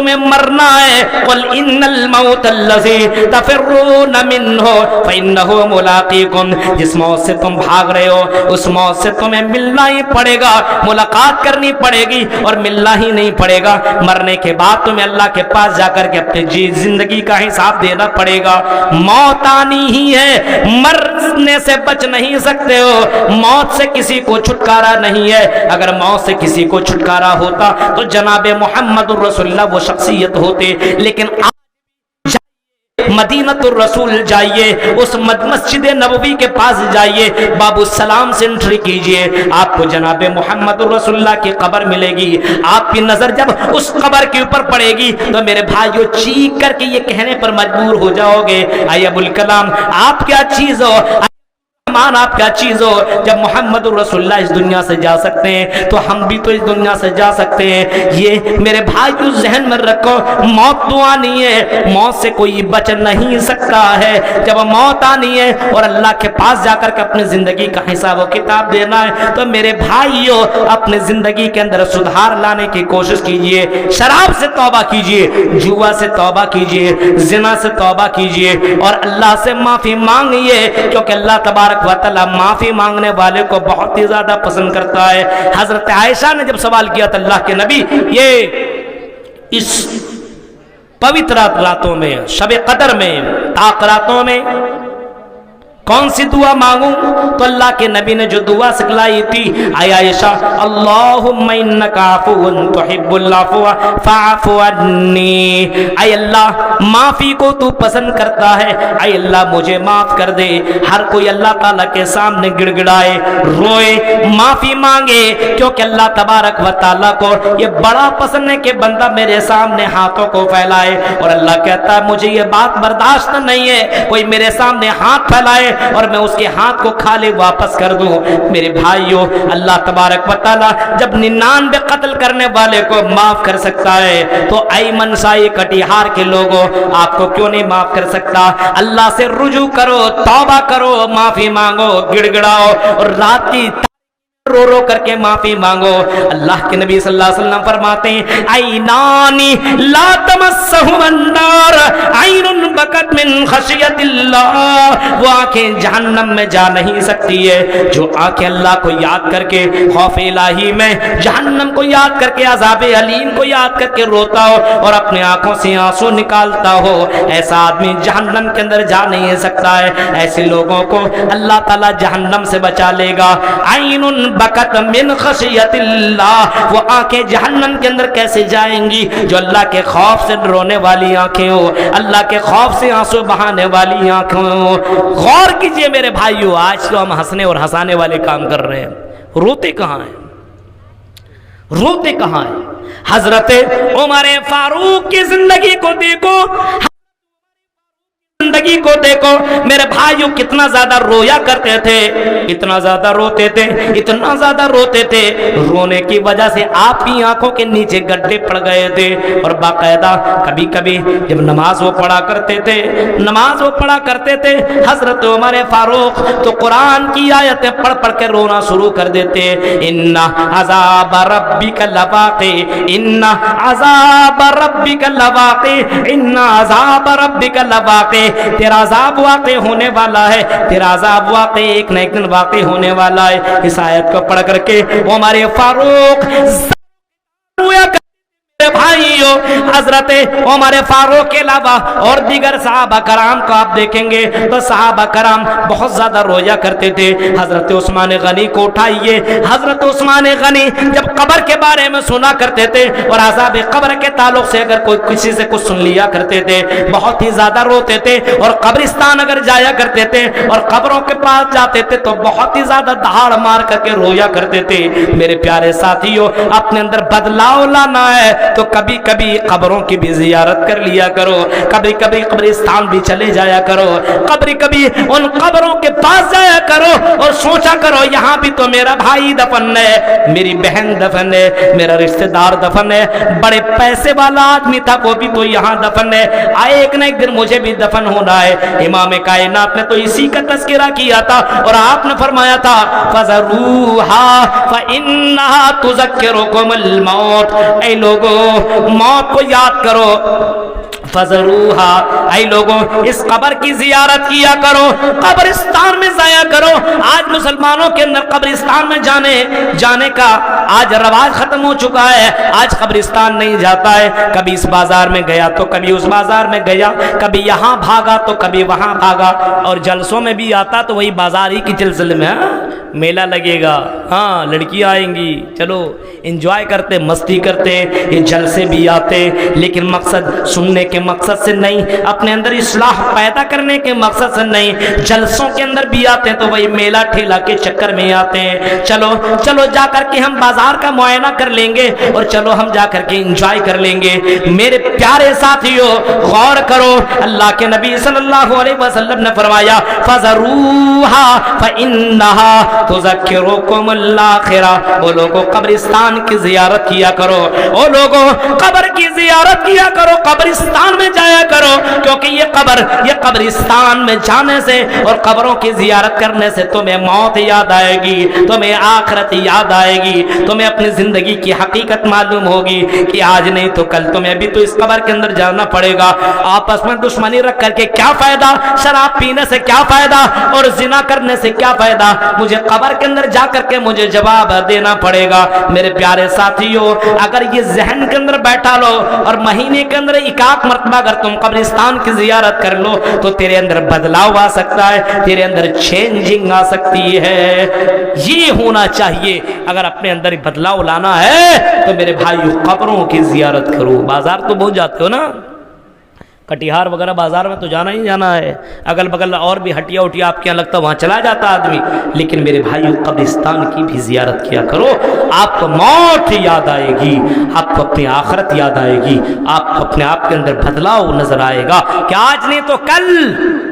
تمہیں مرنا ہے قل ان الموت الذی تفرون منہ فانہ ملاقیکم، جس موت سے تم بھاگ رہے ہو اس موت سے تمہیں ملنا ہی پڑے گا، ملاقات کرنی پڑے گی اور ملنا ہی نہیں پڑے گا۔ مرنے کے بعد تمہیں اللہ کے پاس جا کر کے اپنی زندگی کا حساب دینا پڑے گا۔ موت آنی ہی ہے، مرنے سے بچ نہیں سکتے ہو، موت سے کسی کو چھٹکارا نہیں ہے۔ اگر موت سے کسی کو چھٹکارا ہوتا تو جناب محمد الرسول اللہ وہ شخصیت ہوتے، لیکن مدینۃ الرسول جائیے، اس مسجد نبوی کے پاس جائیے، باب السلام سے انٹری کیجئے، آپ کو جناب محمد الرسول اللہ کی قبر ملے گی۔ آپ کی نظر جب اس قبر کے اوپر پڑے گی تو میرے بھائیو چیخ کر کے یہ کہنے پر مجبور ہو جاؤ گے، اے ابوالکلام آپ کیا چیز ہو، آپ کیا چیز ہو، جب محمد الرسول اللہ اس دنیا سے جا سکتے ہیں تو ہم بھی تو اس دنیا سے جا سکتے ہیں۔ یہ میرے بھائی ذہن میں رکھو، موت تو آنی ہے، موت سے کوئی بچ نہیں سکتا ہے۔ جب موت آنی ہے اور اللہ کے پاس جا کر کے اپنی زندگی کا حساب و کتاب دینا ہے تو میرے بھائیو اپنے زندگی کے اندر سدھار لانے کی کوشش کیجئے، شراب سے توبہ کیجئے، جوا سے توبہ کیجئے، زنا سے توبہ کیجئے اور اللہ سے معافی مانگیے، کیونکہ اللہ تبارک و تعالی معافی مانگنے والے کو بہت ہی زیادہ پسند کرتا ہے۔ حضرت عائشہ نے جب سوال کیا تو اللہ کے نبی یہ اس پوتر راتوں میں، شب قدر میں، طاق راتوں میں کون سی دعا مانگوں؟ تو اللہ کے نبی نے جو دعا سکھلائی تھی، اے عائشہ اللہم انک عفو تحب العفو فاعف عنی، اے اللہ معافی کو تو پسند کرتا ہے، اے اللہ مجھے معاف کر دے۔ ہر کوئی اللہ تعالیٰ کے سامنے گڑ گڑائے، روئے، معافی مانگے، کیونکہ اللہ تبارک و تعالیٰ کو یہ بڑا پسند ہے کہ بندہ میرے سامنے ہاتھوں کو پھیلائے، اور اللہ کہتا ہے مجھے یہ بات برداشت نہیں ہے کوئی میرے سامنے ہاتھ پھیلائے اور میں اس کے ہاتھ کو کھالے واپس کر دوں۔ میرے بھائیو اللہ تبارک و تعالی جب 99 قتل کرنے والے کو معاف کر سکتا ہے تو ایمن سائی کٹیہار کے لوگوں آپ کو کیوں نہیں معاف کر سکتا؟ اللہ سے رجوع کرو، توبہ کرو، معافی مانگو، گڑ گڑاؤ اور رات کی رو رو کر کے معافی مانگو۔ اللہ کے نبی صلی اللہ علیہ وسلم فرماتے ہیں عینانی لا تمسہم النار، عین بکت من خشیت اللہ، وہ آنکھیں جہنم میں جا نہیں سکتی ہے جو آنکھیں اللہ کو یاد کر کے خوف الہی میں جہنم کو یاد کر کے عذاب علیم کو یاد کر کے روتا ہو اور اپنے آنکھوں سے آنسو نکالتا ہو، ایسا آدمی جہنم کے اندر جا نہیں سکتا ہے۔ ایسے لوگوں کو اللہ تعالی جہنم سے بچا لے گا۔ عین بکت من خشیت اللہ، وہ آنکھیں جہنم کے اندر کیسے جائیں گی؟ جو اللہ کے خوف سے رونے والی آنکھیں ہو، اللہ کے خوف سے آنسو بہانے والی آنکھیں ہو۔ غور کیجئے میرے بھائیو، آج تو ہم ہنسنے اور ہنسانے والے کام کر رہے ہیں، روتے کہاں ہیں؟ روتے کہاں ہیں؟ حضرت عمر فاروق کی زندگی کو دیکھو، زندگی کو دیکھو میرے بھائیوں، کتنا زیادہ رویا کرتے تھے، اتنا زیادہ روتے تھے، اتنا زیادہ روتے تھے، رونے کی وجہ سے آپ کی آنکھوں کے نیچے گڈھے پڑ گئے تھے۔ اور باقاعدہ کبھی کبھی جب نماز وہ پڑھا کرتے تھے، نماز وہ پڑھا کرتے تھے حضرت عمر فاروق تو قرآن کی آیتیں پڑھ پڑھ کے رونا شروع کر دیتے۔ ان عذاب ربک لواقع، ان عذاب ربک لواقع، ان عذاب ربک لواقع، تیرا عذاب واقع ہونے والا ہے، تیرا عذاب واقع ایک نہ ایک دن واقع ہونے والا ہے۔ اس آیت کو پڑھ کر کے عمر فاروق بھائیو، حضرت عمر فاروق کے علاوہ اور دیگر صحابہ کرام کو آپ دیکھیں گے تو صحابہ کرام بہت زیادہ رویا کرتے تھے۔ حضرت عثمان غنی کو اٹھائیے، حضرت عثمان غنی جب قبر کے بارے میں سنا کرتے تھے اور عذاب قبر کے تعلق سے اگر کوئی کسی سے کچھ سن لیا کرتے تھے بہت ہی زیادہ روتے تھے، اور قبرستان اگر جایا کرتے تھے اور قبروں کے پاس جاتے تھے تو بہت ہی زیادہ دہاڑ مار کر کے رویا کرتے تھے۔ میرے پیارے ساتھیوں، اپنے اندر بدلاؤ لانا ہے تو کبھی کبھی قبروں کی بھی زیارت کر لیا کرو، کبھی کبھی قبرستان بھی چلے جایا کرو، کبھی کبھی ان قبروں کے پاس جایا کرو اور سوچا کرو یہاں بھی تو میرا بھائی دفن ہے، میری بہن دفن ہے، میرا رشتہ دار دفن ہے، بڑے پیسے والا آدمی تھا وہ بھی تو یہاں دفن ہے، ایک نہ ایک دن مجھے بھی دفن ہونا ہے۔ امام کائنات نے تو اسی کا تذکرہ کیا تھا اور آپ نے فرمایا تھا فَذَرُوهَا فَإِنَّهَا تُذَكِّرُكُمُ الْمَوْتَ، اے لوگو کرو، موت کو یاد کرو، فزروہا، اے لوگوں اس قبر کی زیارت کیا کرو، قبرستان میں جایا کرو۔ آج مسلمانوں کے اندر قبرستان میں جانے کا آج رواج ختم ہو چکا ہے، آج قبرستان نہیں جاتا ہے، کبھی اس بازار میں گیا تو کبھی اس بازار میں گیا، کبھی یہاں بھاگا تو کبھی وہاں بھاگا، اور جلسوں میں بھی آتا تو وہی بازار ہی کی سلسلے میں میلہ لگے گا، ہاں لڑکیاں آئیں گی، چلو انجوائے کرتے، مستی کرتے، یہ جلسے بھی آتے، لیکن مقصد سننے کے مقصد سے نہیں، اپنے اندر اصلاح پیدا کرنے کے مقصد سے نہیں، جلسوں کے اندر بھی آتے ہیں تو وہی میلہ ٹھیلا کے چکر میں آتے ہیں۔ چلو جا کر کے ہم بازار کا معائنہ کر لیں گے، اور چلو ہم جا کر کے انجوائے کر لیں گے۔ میرے پیارے ساتھیو غور کرو، اللہ کے نبی صلی اللہ علیہ وسلم نے فرمایا فَذَرُوهَا فَإِنَّهَا تُذَكِّرُكُمُ الْآخِرَةَ، وہ لوگوں قبرستان کی زیارت کیا کرو، وہ لوگوں قبر کی زیارت کیا کرو، قبرستان میں جایا کرو، کیونکہ یہ قبرستان میں جانے سے اور قبروں کی زیارت کرنے سے تمہیں موت یاد آئے گی، تمہیں آخرت یاد آئے گی، تمہیں اپنی زندگی کی حقیقت معلوم ہوگی کہ آج نہیں تو کل تمہیں بھی تو اس قبر کے اندر جانا پڑے گا۔ آپس میں دشمنی رکھ کر کے کیا فائدہ، شراب پینے سے کیا فائدہ، اور زنا کرنے سے کیا فائدہ، مجھے قبر کے اندر جا کر کے مجھے جواب دینا پڑے گا۔ میرے پیارے ساتھیو اگر یہ ذہن کے اندر بیٹھا لو اور مہینے کے اندر ایک آدھ مرتبہ اگر تم قبرستان کی زیارت کر لو تو تیرے اندر بدلاؤ آ سکتا ہے، تیرے اندر چینجنگ آ سکتی ہے۔ یہ ہونا چاہیے، اگر اپنے اندر بدلاؤ لانا ہے تو میرے بھائیو قبروں کی زیارت کرو۔ بازار تو بہت جاتے ہو نا، کٹیہار وغیرہ بازار میں تو جانا ہی جانا ہے، اگل بگل اور بھی ہٹیا اٹیا آپ کے یہاں لگتا ہے وہاں چلا جاتا آدمی، لیکن میرے بھائیو قبرستان کی بھی زیارت کیا کرو۔ آپ کو موت یاد آئے گی، آپ کو اپنی آخرت یاد آئے گی، آپ کو اپنے آپ کے اندر بدلاؤ نظر آئے گا کہ آج نہیں تو کل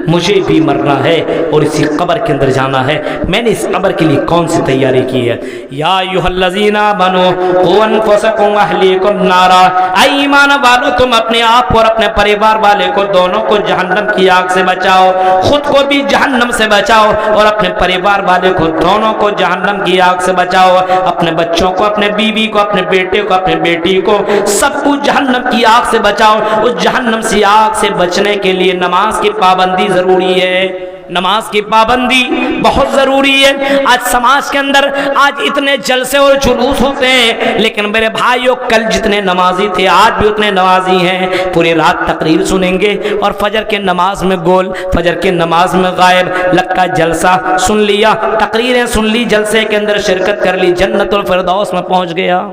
مجھے بھی مرنا ہے اور اسی قبر کے اندر جانا ہے۔ میں نے اس قبر کے لیے کون سی تیاری کی ہے؟ یا ایھا الذین آمنوا قوا انفسکم واہلیکم نارا، اے ایمان والو تم اپنے آپ اور اپنے پریوار والے کو دونوں کو جہنم کی آگ سے بچاؤ، خود کو بھی جہنم سے بچاؤ اور اپنے پریوار والے کو دونوں کو جہنم کی آگ سے بچاؤ، اپنے بچوں کو، اپنے بیوی کو، اپنے بیٹے کو، اپنے بیٹی کو، سب کو جہنم کی آگ سے بچاؤ۔ اس جہنم سے آگ سے بچنے کے لیے نماز کی پابندی ضروری ہے، نماز کی پابندی بہت ضروری ہے۔ آج سماج کے اندر آج اتنے جلسے اور جلوس ہوتے ہیں، لیکن میرے بھائیوں کل جتنے نمازی تھے آج بھی اتنے نمازی ہیں، پوری رات تقریر سنیں گے اور فجر کے نماز میں گول، فجر کے نماز میں غائب، لگتا جلسہ سن لیا، تقریریں سن لی، جلسے کے اندر شرکت کر لی، جنت الفردوس میں پہنچ گیا۔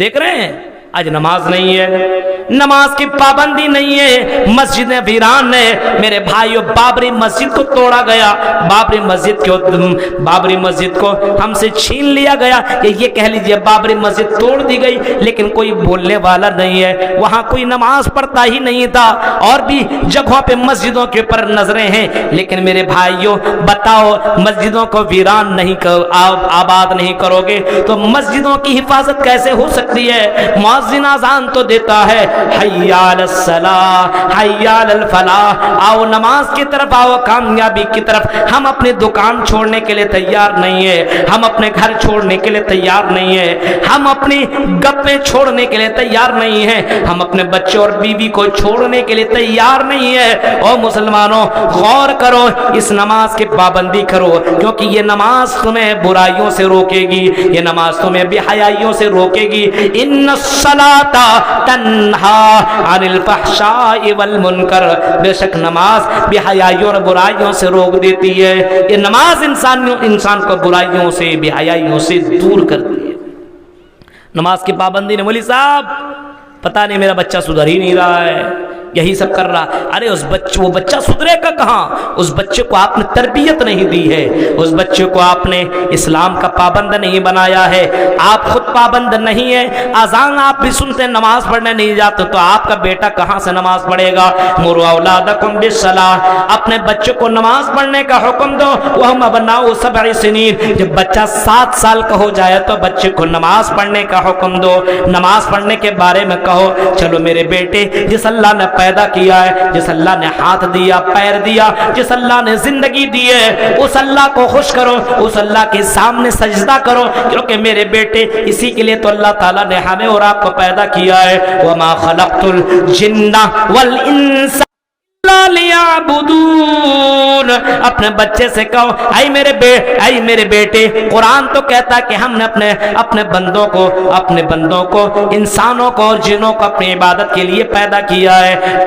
دیکھ رہے ہیں آج نماز نہیں ہے، نماز کی پابندی نہیں ہے، مسجدیں ویران ہے۔ میرے بھائیو بابری مسجد کو توڑا گیا، بابری مسجد کو ہم سے چھین لیا گیا، یہ کہہ لیجئے بابری مسجد توڑ دی گئی، لیکن کوئی بولنے والا نہیں ہے، وہاں کوئی نماز پڑھتا ہی نہیں تھا۔ اور بھی جگہوں پہ مسجدوں کے اوپر نظریں ہیں، لیکن میرے بھائیو بتاؤ مسجدوں کو ویران نہیں آباد نہیں کرو گے تو مسجدوں کی حفاظت کیسے ہو سکتی ہے؟ مؤذن اذان تو دیتا ہے حی علی الصلاۃ حی علی الفلاح، آؤ نماز کی طرف، آؤ کامیابی کی طرف۔ ہم اپنی دکان چھوڑنے کے لیے تیار نہیں ہے، ہم اپنے گھر چھوڑنے کے لیے تیار نہیں ہے، ہم اپنی گپیں چھوڑنے کے لیے تیار نہیں ہے، ہم اپنے بچے اور بیوی کو چھوڑنے کے لیے تیار نہیں ہے۔ او مسلمانوں غور کرو، اس نماز کی پابندی کرو، کیونکہ یہ نماز تمہیں برائیوں سے روکے گی، یہ نماز تمہیں بے حیائیوں سے روکے گی۔ ان الصلاۃ تنہا عن الفحشاء والمنکر، بے شک نماز بے حیائیوں اور برائیوں سے روک دیتی ہے۔ یہ نماز انسان کو برائیوں سے، بے حیائیوں سے دور کرتی ہے۔ نماز کی پابندی نے مولوی صاحب پتہ نہیں میرا بچہ سدھر ہی نہیں رہا ہے، یہی سب کر رہا۔ ارے وہ بچہ سدھرے گا کہاں؟ اس بچے کو آپ نے تربیت نہیں دی ہے، اس بچے کو آپ نے اسلام کا پابند نہیں بنایا ہے، آپ خود پابند نہیں ہے۔ اذان آپ بھی سنتے، نماز پڑھنے نہیں جاتے، تو آپ کا بیٹا کہاں سے نماز پڑھے گا؟ مروا اولادکم بالصلاۃ، اپنے بچے کو نماز پڑھنے کا حکم دو۔ وہم ابناء 7 سنین، جب بچہ 7 سال کا ہو جائے تو بچے کو نماز پڑھنے کا حکم دو، نماز پڑھنے کے بارے میں کہو۔ چلو میرے بیٹے، جس اللہ نے پیدا کیا ہے، جس اللہ نے ہاتھ دیا، پیر دیا، جس اللہ نے زندگی دی ہے، اس اللہ کو خوش کرو، اس اللہ کے سامنے سجدہ کرو، کیونکہ میرے بیٹے اسی کے لیے تو اللہ تعالیٰ نے ہمیں اور آپ کو پیدا کیا ہے۔ وَمَا خَلَقْتُ الْجِنَّ وَالْإِنسَ لِيَعْبُدُونَ۔ اپنے بچے سے کہو اے میرے بیٹے، قرآن تو کہتا کہ ہم نے اپنے بندوں کو انسانوں کو اور جنوں کو اپنی عبادت کے لیے پیدا کیا ہے۔